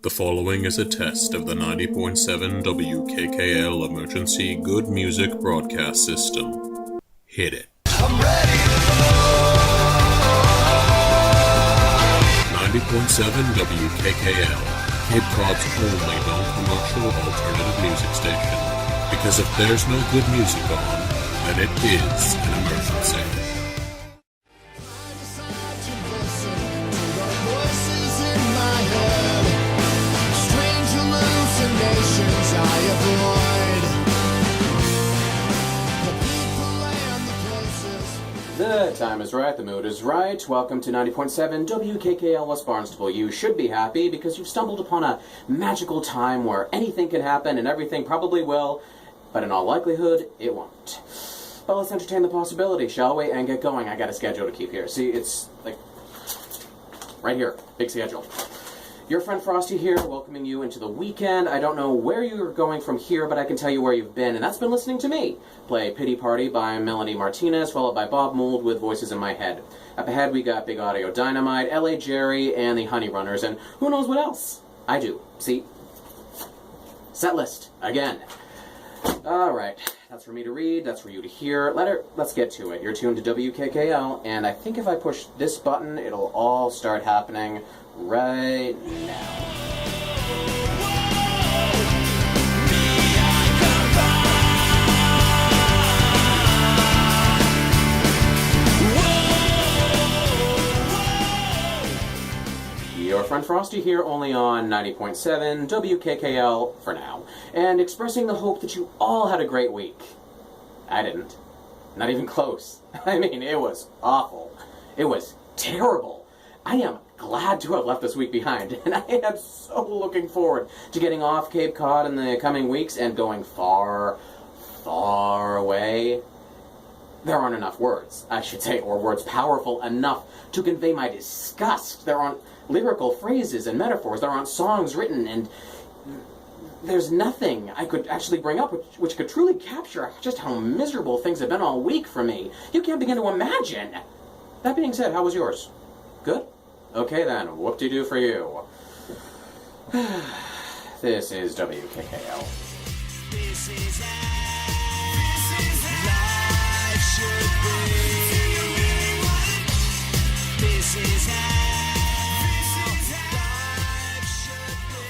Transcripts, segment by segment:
The following is a test of the 90.7 WKKL Emergency Good Music Broadcast System. Hit it. I'm ready to go! 90.7 WKKL, Cape Cod's only non-commercial alternative music station. Because if there's no good music on, then it is an emergency. The time is right, the mood is right. Welcome to 90.7 WKKL West Barnstable. You should be happy because you've stumbled upon a magical time where anything can happen and everything probably will, but in all likelihood, it won't. But let's entertain the possibility, shall we? And get going. I got a schedule to keep here. See, it's like right here. Big schedule. Your friend Frosty here, welcoming you into the weekend. I don't know where you're going from here, but I can tell you where you've been, and that's been listening to me play Pity Party by Melanie Martinez, followed by Bob Mould with Voices in My Head. Up ahead, we got Big Audio Dynamite, L.A. Jerry, and the Honey Runners, and who knows what else? I do. See? Set list. Again. Alright. That's for me to read, that's for you to hear. Let's get to it. You're tuned to WKKL, and I think if I push this button, it'll all start happening right now. Your friend Frosty here, only on 90.7 WKKL for now, and expressing the hope that you all had a great week. I didn't. Not even close. I mean, it was awful. It was terrible. I am glad to have left this week behind, and I am so looking forward to getting off Cape Cod in the coming weeks and going far, far away. There aren't enough words, I should say, or words powerful enough to convey my disgust. There aren't lyrical phrases and metaphors. There aren't songs written, and there's nothing I could actually bring up which could truly capture just how miserable things have been all week for me. You can't begin to imagine. That being said, how was yours? Good? Okay then, whoop-de-doo for you. This is WKKL. This is life should be. This is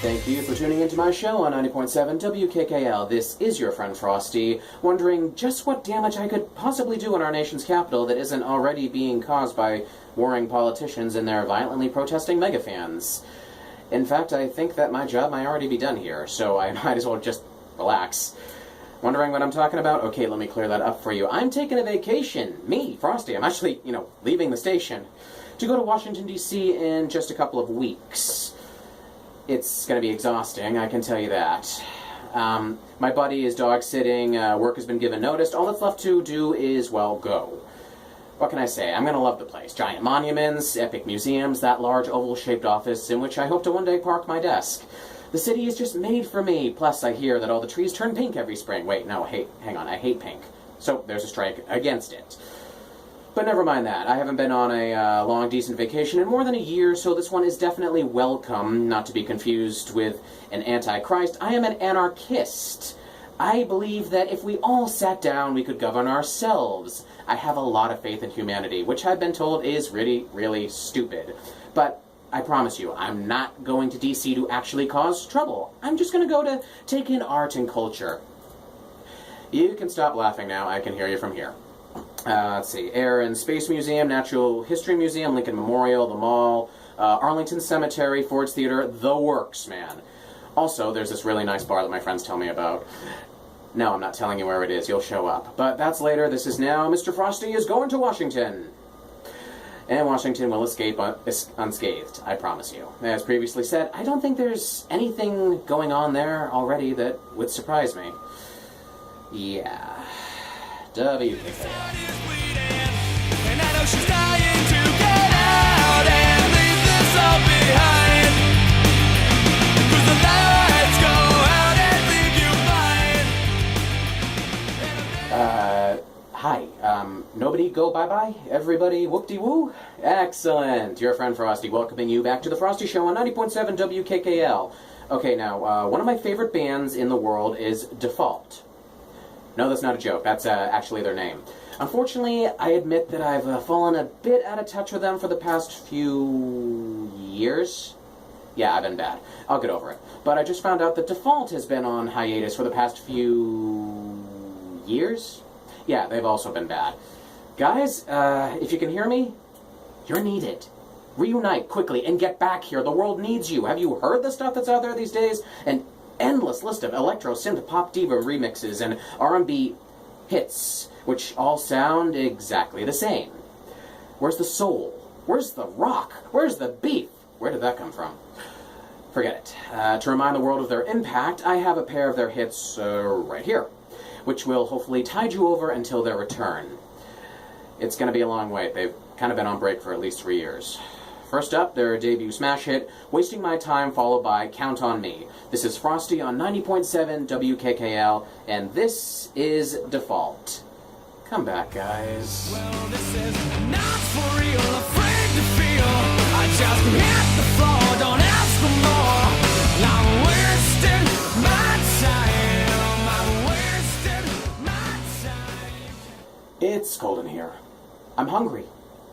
Thank you for tuning into my show on 90.7 WKKL. This is your friend Frosty, wondering just what damage I could possibly do in our nation's capital that isn't already being caused by warring politicians and their violently protesting megafans. In fact, I think that my job might already be done here, so I might as well just relax. Wondering what I'm talking about? Okay, let me clear that up for you. I'm taking a vacation. Me, Frosty. I'm actually, leaving the station to go to Washington, D.C. in just a couple of weeks. It's going to be exhausting, I can tell you that. My buddy is dog-sitting, work has been given notice. All that's left to do is, well, go. What can I say? I'm going to love the place. Giant monuments, epic museums, that large oval-shaped office in which I hope to one day park my desk. The city is just made for me. Plus, I hear that all the trees turn pink every spring. Wait, no, hang on, I hate pink. So, there's a strike against it. But never mind that. I haven't been on a long, decent vacation in more than a year, so this one is definitely welcome, not to be confused with an antichrist. I am an anarchist. I believe that if we all sat down, we could govern ourselves. I have a lot of faith in humanity, which I've been told is really, really stupid. But I promise you, I'm not going to D.C. to actually cause trouble. I'm just going to go to take in art and culture. You can stop laughing now. I can hear you from here. Let's see, Air and Space Museum, Natural History Museum, Lincoln Memorial, the Mall, Arlington Cemetery, Ford's Theater, the works, man. Also, there's this really nice bar that my friends tell me about. No, I'm not telling you where it is, you'll show up. But that's later, this is now. Mr. Frosty is going to Washington. And Washington will escape unscathed, I promise you. As previously said, I don't think there's anything going on there already that would surprise me. Yeah. WKKL. Hi. Nobody go bye-bye? Everybody whoop-de-woo? Excellent. Your friend Frosty welcoming you back to the Frosty Show on 90.7 WKKL. Okay, now, one of my favorite bands in the world is Default. No, that's not a joke. That's actually their name. Unfortunately, I admit that I've fallen a bit out of touch with them for the past few years. Yeah, I've been bad. I'll get over it. But I just found out that Default has been on hiatus for the past few years. Yeah, they've also been bad. Guys, if you can hear me, you're needed. Reunite quickly and get back here. The world needs you. Have you heard the stuff that's out there these days? An endless list of electro, synth, pop diva remixes and R&B hits, which all sound exactly the same. Where's the soul? Where's the rock? Where's the beef? Where did that come from? Forget it. To remind the world of their impact, I have a pair of their hits right here, which will hopefully tide you over until their return. It's going to be a long wait. They've kind of been on break for at least 3 years. First up, their debut smash hit, Wasting My Time, followed by Count on Me. This is Frosty on 90.7 WKKL, and this is Default. Come back, guys. Well, this is not for real, afraid to feel. I just hit the floor, don't ask for more. I'm wasting my time, I'm wasting my time. It's cold in here. I'm hungry.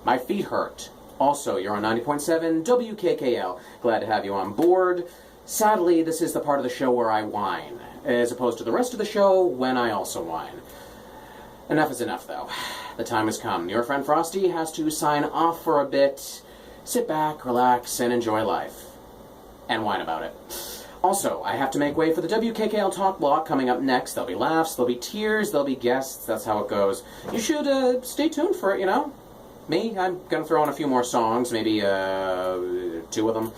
My feet hurt. Also, you're on 90.7 WKKL. Glad to have you on board. Sadly, this is the part of the show where I whine, as opposed to the rest of the show when I also whine. Enough is enough, though. The time has come. Your friend Frosty has to sign off for a bit. Sit back, relax, and enjoy life. And whine about it. Also, I have to make way for the WKKL Talk block coming up next. There'll be laughs, there'll be tears, there'll be guests. That's how it goes. You should stay tuned for it, you know? Me, I'm going to throw in a few more songs, maybe 2 of them,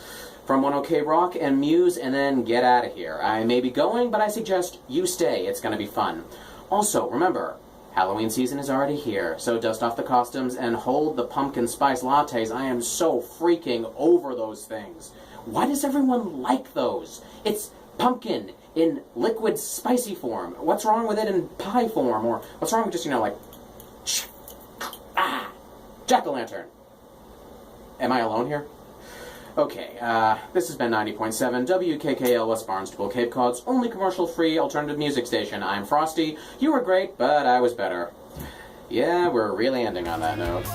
from 1OK Rock and Muse, and then get out of here. I may be going, but I suggest you stay. It's going to be fun. Also, remember, Halloween season is already here, so dust off the costumes and hold the pumpkin spice lattes. I am so freaking over those things. Why does everyone like those? It's pumpkin in liquid spicy form. What's wrong with it in pie form? Or what's wrong with just, like, jack-o'-lantern. Am I alone here? Okay, this has been 90.7 WKKL West Barnstable, Cape Cod's only commercial-free alternative music station. I'm Frosty. You were great, but I was better. Yeah, we're really ending on that note.